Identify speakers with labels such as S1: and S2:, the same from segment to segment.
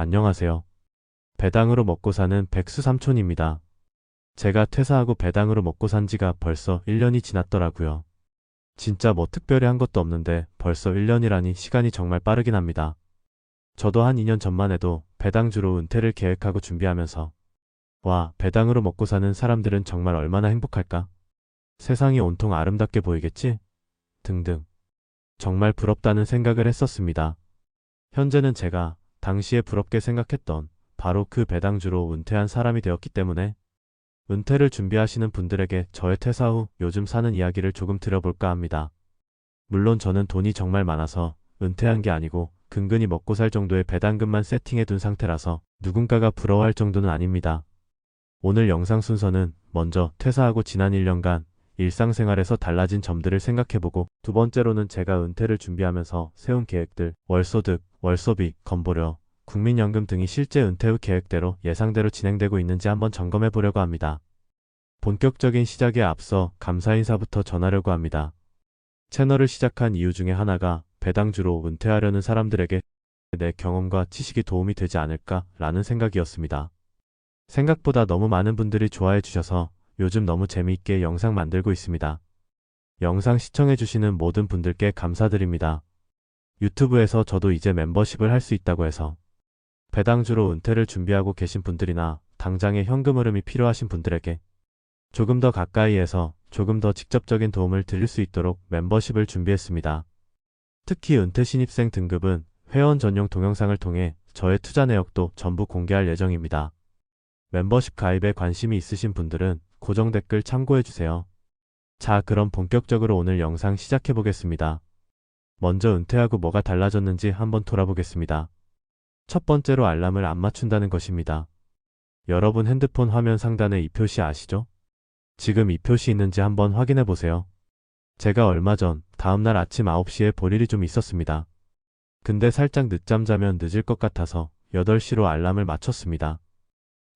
S1: 안녕하세요. 배당으로 먹고 사는 백수 삼촌입니다. 제가 퇴사하고 배당으로 먹고 산 지가 벌써 1년이 지났더라고요. 진짜 뭐 특별히 한 것도 없는데 벌써 1년이라니 시간이 정말 빠르긴 합니다. 저도 한 2년 전만 해도 배당주로 은퇴를 계획하고 준비하면서 와, 배당으로 먹고 사는 사람들은 정말 얼마나 행복할까? 세상이 온통 아름답게 보이겠지? 등등. 정말 부럽다는 생각을 했었습니다. 현재는 제가 당시에 부럽게 생각했던 바로 그 배당주로 은퇴한 사람이 되었기 때문에 은퇴를 준비하시는 분들에게 저의 퇴사 후 요즘 사는 이야기를 조금 들어볼까 합니다. 물론 저는 돈이 정말 많아서 은퇴한 게 아니고 근근히 먹고 살 정도의 배당금만 세팅해 둔 상태라서 누군가가 부러워할 정도는 아닙니다. 오늘 영상 순서는 먼저 퇴사하고 지난 1년간 일상생활에서 달라진 점들을 생각해보고, 두 번째로는 제가 은퇴를 준비하면서 세운 계획들, 월소득, 월소비, 건보료, 국민연금 등이 실제 은퇴 후 계획대로 예상대로 진행되고 있는지 한번 점검해 보려고 합니다. 본격적인 시작에 앞서 감사 인사부터 전하려고 합니다. 채널을 시작한 이유 중에 하나가 배당주로 은퇴하려는 사람들에게 내 경험과 지식이 도움이 되지 않을까 라는 생각이었습니다. 생각보다 너무 많은 분들이 좋아해 주셔서 요즘 너무 재미있게 영상 만들고 있습니다. 영상 시청해주시는 모든 분들께 감사드립니다. 유튜브에서 저도 이제 멤버십을 할 수 있다고 해서 배당주로 은퇴를 준비하고 계신 분들이나 당장의 현금 흐름이 필요하신 분들에게 조금 더 가까이에서 조금 더 직접적인 도움을 드릴 수 있도록 멤버십을 준비했습니다. 특히 은퇴 신입생 등급은 회원 전용 동영상을 통해 저의 투자 내역도 전부 공개할 예정입니다. 멤버십 가입에 관심이 있으신 분들은 고정 댓글 참고해주세요. 자, 그럼 본격적으로 오늘 영상 시작해보겠습니다. 먼저 은퇴하고 뭐가 달라졌는지 한번 돌아보겠습니다. 첫 번째로 알람을 안 맞춘다는 것입니다. 여러분 핸드폰 화면 상단에 이 표시 아시죠? 지금 이 표시 있는지 한번 확인해보세요. 제가 얼마 전 다음날 아침 9시에 볼 일이 좀 있었습니다. 근데 살짝 늦잠 자면 늦을 것 같아서 8시로 알람을 맞췄습니다.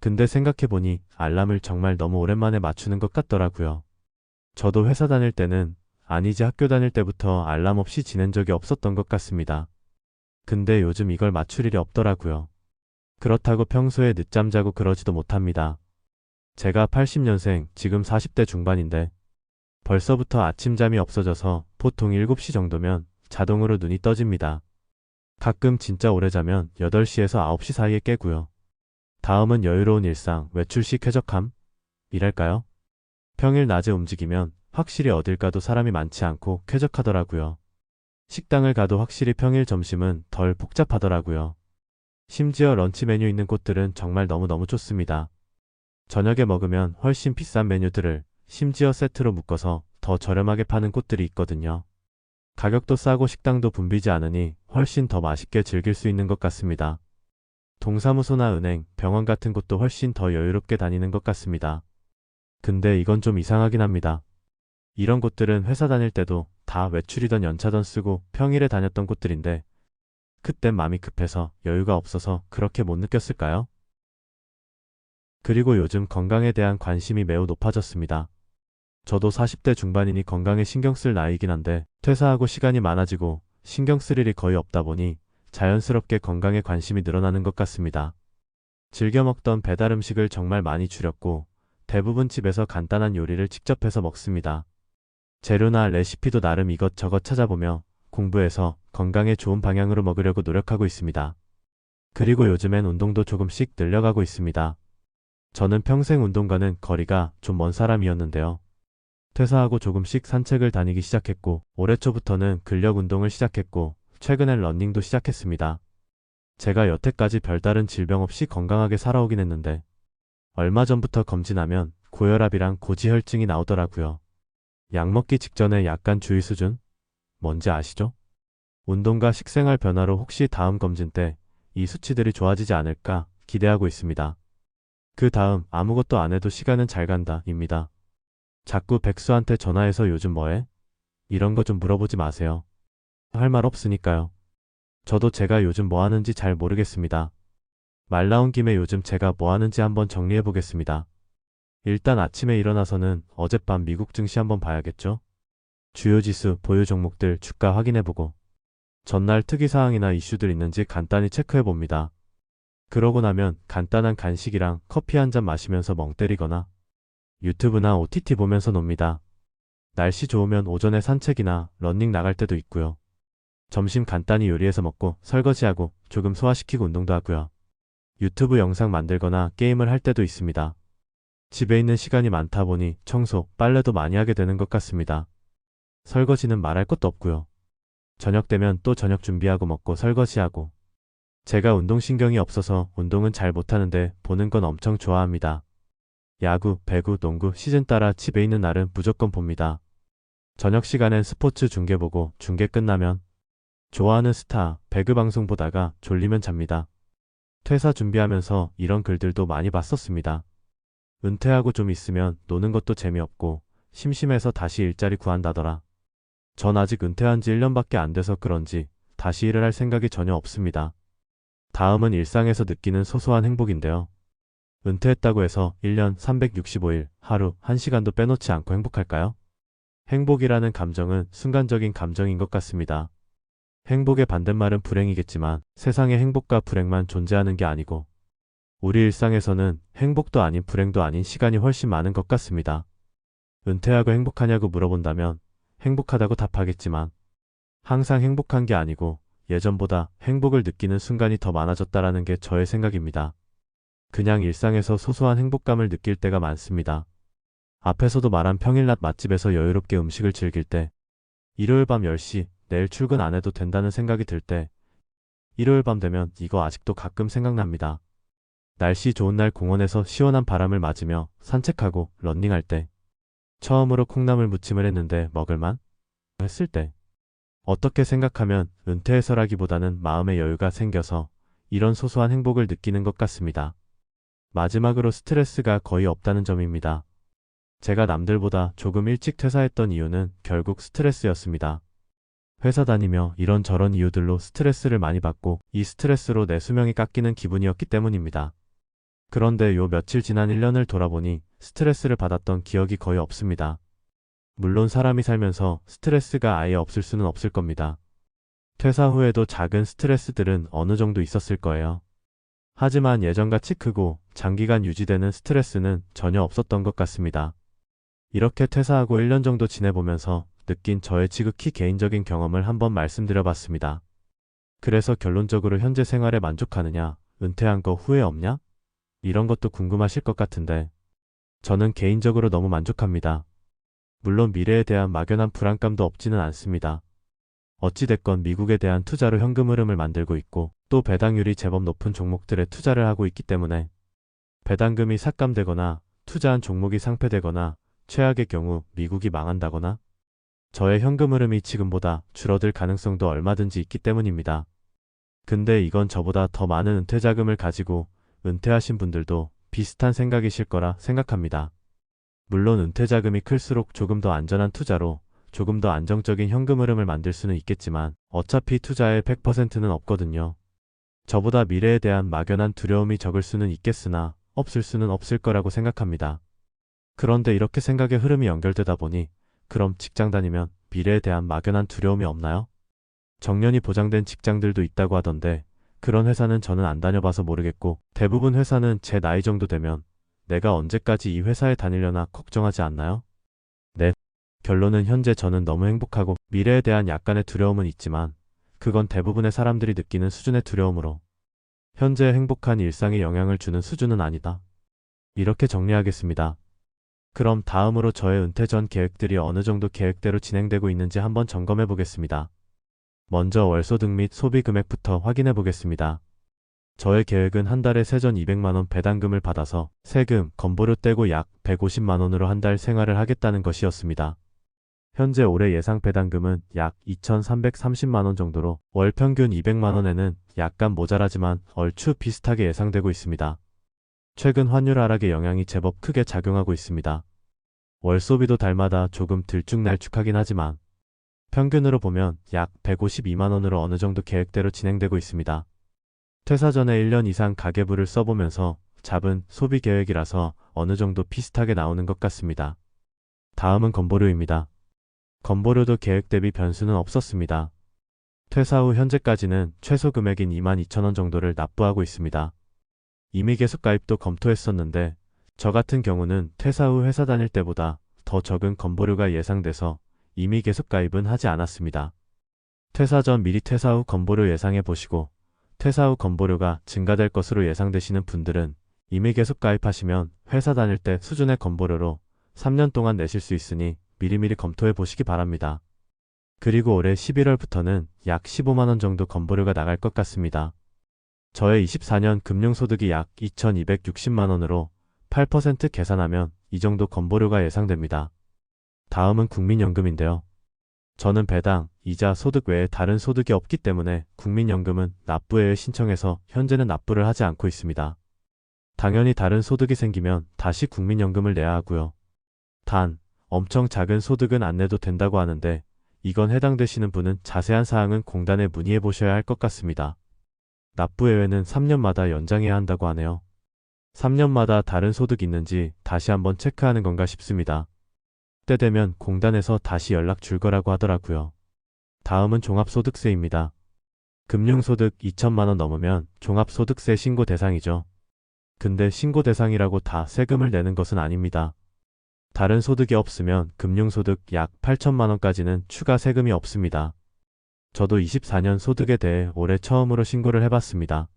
S1: 근데 생각해보니 알람을 정말 너무 오랜만에 맞추는 것 같더라고요. 저도 회사 다닐 때는, 아니지 학교 다닐 때부터 알람 없이 지낸 적이 없었던 것 같습니다. 근데 요즘 이걸 맞출 일이 없더라고요. 그렇다고 평소에 늦잠 자고 그러지도 못합니다. 제가 80년생, 지금 40대 중반인데 벌써부터 아침잠이 없어져서 보통 7시 정도면 자동으로 눈이 떠집니다. 가끔 진짜 오래 자면 8시에서 9시 사이에 깨고요. 다음은 여유로운 일상, 외출 시 쾌적함? 이랄까요? 평일 낮에 움직이면 확실히 어딜 가도 사람이 많지 않고 쾌적하더라고요. 식당을 가도 확실히 평일 점심은 덜 복잡하더라고요. 심지어 런치 메뉴 있는 곳들은 정말 너무너무 좋습니다. 저녁에 먹으면 훨씬 비싼 메뉴들을 심지어 세트로 묶어서 더 저렴하게 파는 곳들이 있거든요. 가격도 싸고 식당도 붐비지 않으니 훨씬 더 맛있게 즐길 수 있는 것 같습니다. 동사무소나 은행, 병원 같은 곳도 훨씬 더 여유롭게 다니는 것 같습니다. 근데 이건 좀 이상하긴 합니다. 이런 곳들은 회사 다닐 때도 다 외출이던 연차던 쓰고 평일에 다녔던 곳들인데 그땐 마음이 급해서 여유가 없어서 그렇게 못 느꼈을까요? 그리고 요즘 건강에 대한 관심이 매우 높아졌습니다. 저도 40대 중반이니 건강에 신경 쓸 나이이긴 한데 퇴사하고 시간이 많아지고 신경 쓸 일이 거의 없다 보니 자연스럽게 건강에 관심이 늘어나는 것 같습니다. 즐겨 먹던 배달 음식을 정말 많이 줄였고 대부분 집에서 간단한 요리를 직접 해서 먹습니다. 재료나 레시피도 나름 이것저것 찾아보며 공부해서 건강에 좋은 방향으로 먹으려고 노력하고 있습니다. 그리고 요즘엔 운동도 조금씩 늘려가고 있습니다. 저는 평생 운동과는 거리가 좀 먼 사람이었는데요. 퇴사하고 조금씩 산책을 다니기 시작했고 올해 초부터는 근력 운동을 시작했고 최근엔 러닝도 시작했습니다. 제가 여태까지 별다른 질병 없이 건강하게 살아오긴 했는데 얼마 전부터 검진하면 고혈압이랑 고지혈증이 나오더라고요. 약 먹기 직전에 약간 주의 수준? 뭔지 아시죠? 운동과 식생활 변화로 혹시 다음 검진 때 이 수치들이 좋아지지 않을까 기대하고 있습니다. 그 다음 아무것도 안 해도 시간은 잘 간다 입니다. 자꾸 백수한테 전화해서 요즘 뭐해? 이런 거 좀 물어보지 마세요. 할 말 없으니까요. 저도 제가 요즘 뭐 하는지 잘 모르겠습니다. 말 나온 김에 요즘 제가 뭐 하는지 한번 정리해 보겠습니다. 일단 아침에 일어나서는 어젯밤 미국 증시 한번 봐야겠죠? 주요 지수, 보유 종목들 주가 확인해보고 전날 특이사항이나 이슈들 있는지 간단히 체크해봅니다. 그러고 나면 간단한 간식이랑 커피 한 잔 마시면서 멍 때리거나 유튜브나 OTT 보면서 놉니다. 날씨 좋으면 오전에 산책이나 러닝 나갈 때도 있고요. 점심 간단히 요리해서 먹고 설거지하고 조금 소화시키고 운동도 하고요. 유튜브 영상 만들거나 게임을 할 때도 있습니다. 집에 있는 시간이 많다 보니 청소, 빨래도 많이 하게 되는 것 같습니다. 설거지는 말할 것도 없고요. 저녁 되면 또 저녁 준비하고 먹고 설거지하고. 제가 운동신경이 없어서 운동은 잘 못하는데 보는 건 엄청 좋아합니다. 야구, 배구, 농구 시즌 따라 집에 있는 날은 무조건 봅니다. 저녁 시간엔 스포츠 중계 보고 중계 끝나면 좋아하는 스타, 배그 방송 보다가 졸리면 잡니다. 퇴사 준비하면서 이런 글들도 많이 봤었습니다. 은퇴하고 좀 있으면 노는 것도 재미없고 심심해서 다시 일자리 구한다더라. 전 아직 은퇴한 지 1년밖에 안 돼서 그런지 다시 일을 할 생각이 전혀 없습니다. 다음은 일상에서 느끼는 소소한 행복인데요. 은퇴했다고 해서 1년 365일 하루 1시간도 빼놓지 않고 행복할까요? 행복이라는 감정은 순간적인 감정인 것 같습니다. 행복의 반대말은 불행이겠지만 세상에 행복과 불행만 존재하는 게 아니고 우리 일상에서는 행복도 아닌 불행도 아닌 시간이 훨씬 많은 것 같습니다. 은퇴하고 행복하냐고 물어본다면 행복하다고 답하겠지만 항상 행복한 게 아니고 예전보다 행복을 느끼는 순간이 더 많아졌다라는 게 저의 생각입니다. 그냥 일상에서 소소한 행복감을 느낄 때가 많습니다. 앞에서도 말한 평일낮 맛집에서 여유롭게 음식을 즐길 때, 일요일 밤 10시 내일 출근 안 해도 된다는 생각이 들 때, 일요일 밤 되면 이거 아직도 가끔 생각납니다. 날씨 좋은 날 공원에서 시원한 바람을 맞으며 산책하고 런닝할 때, 처음으로 콩나물 무침을 했는데 먹을만 했을 때, 어떻게 생각하면 은퇴해서라기보다는 마음의 여유가 생겨서 이런 소소한 행복을 느끼는 것 같습니다. 마지막으로 스트레스가 거의 없다는 점입니다. 제가 남들보다 조금 일찍 퇴사했던 이유는 결국 스트레스였습니다. 회사 다니며 이런저런 이유들로 스트레스를 많이 받고 이 스트레스로 내 수명이 깎이는 기분이었기 때문입니다. 그런데 요 며칠 지난 1년을 돌아보니 스트레스를 받았던 기억이 거의 없습니다. 물론 사람이 살면서 스트레스가 아예 없을 수는 없을 겁니다. 퇴사 후에도 작은 스트레스들은 어느 정도 있었을 거예요. 하지만 예전같이 크고 장기간 유지되는 스트레스는 전혀 없었던 것 같습니다. 이렇게 퇴사하고 1년 정도 지내보면서 느낀 저의 지극히 개인적인 경험을 한번 말씀드려봤습니다. 그래서 결론적으로 현재 생활에 만족하느냐, 은퇴한 거 후회 없냐? 이런 것도 궁금하실 것 같은데 저는 개인적으로 너무 만족합니다. 물론 미래에 대한 막연한 불안감도 없지는 않습니다. 어찌됐건 미국에 대한 투자로 현금 흐름을 만들고 있고 또 배당률이 제법 높은 종목들에 투자를 하고 있기 때문에 배당금이 삭감되거나 투자한 종목이 상폐되거나 최악의 경우 미국이 망한다거나 저의 현금 흐름이 지금보다 줄어들 가능성도 얼마든지 있기 때문입니다. 근데 이건 저보다 더 많은 은퇴 자금을 가지고 은퇴하신 분들도 비슷한 생각이실 거라 생각합니다. 물론 은퇴 자금이 클수록 조금 더 안전한 투자로 조금 더 안정적인 현금 흐름을 만들 수는 있겠지만 어차피 투자의 100%는 없거든요. 저보다 미래에 대한 막연한 두려움이 적을 수는 있겠으나 없을 수는 없을 거라고 생각합니다. 그런데 이렇게 생각의 흐름이 연결되다 보니 그럼 직장 다니면 미래에 대한 막연한 두려움이 없나요? 정년이 보장된 직장들도 있다고 하던데 그런 회사는 저는 안 다녀봐서 모르겠고 대부분 회사는 제 나이 정도 되면 내가 언제까지 이 회사에 다니려나 걱정하지 않나요? 네. 결론은 현재 저는 너무 행복하고 미래에 대한 약간의 두려움은 있지만 그건 대부분의 사람들이 느끼는 수준의 두려움으로 현재 행복한 일상에 영향을 주는 수준은 아니다. 이렇게 정리하겠습니다. 그럼 다음으로 저의 은퇴 전 계획들이 어느 정도 계획대로 진행되고 있는지 한번 점검해 보겠습니다. 먼저 월소득 및 소비 금액부터 확인해 보겠습니다. 저의 계획은 한 달에 세전 200만원 배당금을 받아서 세금, 건보료 떼고 약 150만원으로 한 달 생활을 하겠다는 것이었습니다. 현재 올해 예상 배당금은 약 2,330만원 정도로 월 평균 200만원에는 약간 모자라지만 얼추 비슷하게 예상되고 있습니다. 최근 환율 하락의 영향이 제법 크게 작용하고 있습니다. 월 소비도 달마다 조금 들쭉날쭉하긴 하지만 평균으로 보면 약 152만원으로 어느 정도 계획대로 진행되고 있습니다. 퇴사 전에 1년 이상 가계부를 써보면서 잡은 소비 계획이라서 어느 정도 비슷하게 나오는 것 같습니다. 다음은 건보료입니다. 건보료도 계획 대비 변수는 없었습니다. 퇴사 후 현재까지는 최소 금액인 22,000원 정도를 납부하고 있습니다. 이미 계속 가입도 검토했었는데 저 같은 경우는 퇴사 후 회사 다닐 때보다 더 적은 건보료가 예상돼서 이미 계속 가입은 하지 않았습니다. 퇴사 전 미리 퇴사 후 건보료 예상해 보시고 퇴사 후 건보료가 증가될 것으로 예상되시는 분들은 이미 계속 가입하시면 회사 다닐 때 수준의 건보료로 3년 동안 내실 수 있으니 미리미리 검토해 보시기 바랍니다. 그리고 올해 11월부터는 약 15만원 정도 건보료가 나갈 것 같습니다. 저의 24년 금융소득이 약 2,260만원으로 8% 계산하면 이 정도 건보료가 예상됩니다. 다음은 국민연금인데요. 저는 배당, 이자, 소득 외에 다른 소득이 없기 때문에 국민연금은 납부회에 신청해서 현재는 납부를 하지 않고 있습니다. 당연히 다른 소득이 생기면 다시 국민연금을 내야 하고요. 단, 엄청 작은 소득은 안 내도 된다고 하는데 이건 해당되시는 분은 자세한 사항은 공단에 문의해 보셔야 할 것 같습니다. 납부예외는 3년마다 연장해야 한다고 하네요. 3년마다 다른 소득 있는지 다시 한번 체크하는 건가 싶습니다. 때 되면 공단에서 다시 연락 줄 거라고 하더라고요. 다음은 종합소득세입니다. 금융소득 2천만원 넘으면 종합소득세 신고 대상이죠. 근데 신고 대상이라고 다 세금을 내는 것은 아닙니다. 다른 소득이 없으면 금융소득 약 8천만원까지는 추가 세금이 없습니다. 저도 24년 소득에 대해 올해 처음으로 신고를 해봤습니다.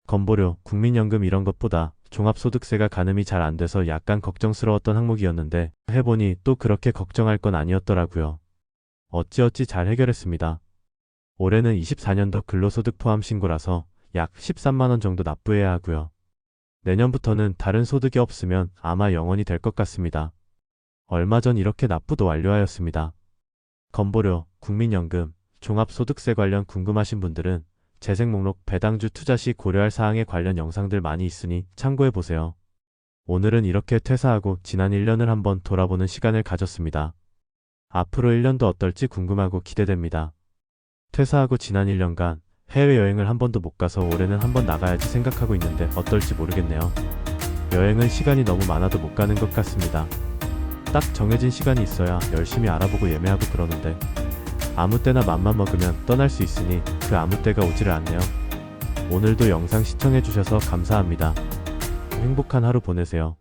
S1: 건보료, 국민연금 이런 것보다 종합소득세가 가늠이 잘 안 돼서 약간 걱정스러웠던 항목이었는데 해보니 또 그렇게 걱정할 건 아니었더라고요. 어찌어찌 잘 해결했습니다. 올해는 24년도 근로소득 포함 신고라서 약 13만원 정도 납부해야 하고요. 내년부터는 다른 소득이 없으면 아마 0원이 될 것 같습니다. 얼마 전 이렇게 납부도 완료하였습니다. 건보료, 국민연금, 종합소득세 관련 궁금하신 분들은 재생 목록 배당주 투자 시 고려할 사항에 관련 영상들 많이 있으니 참고해보세요. 오늘은 이렇게 퇴사하고 지난 1년을 한번 돌아보는 시간을 가졌습니다. 앞으로 1년도 어떨지 궁금하고 기대됩니다. 퇴사하고 지난 1년간 해외여행을 한 번도 못 가서 올해는 한번 나가야지 생각하고 있는데 어떨지 모르겠네요. 여행은 시간이 너무 많아도 못 가는 것 같습니다. 딱 정해진 시간이 있어야 열심히 알아보고 예매하고 그러는데 아무 때나 맘만 먹으면 떠날 수 있으니 그 아무 때가 오지를 않네요. 오늘도 영상 시청해주셔서 감사합니다. 행복한 하루 보내세요.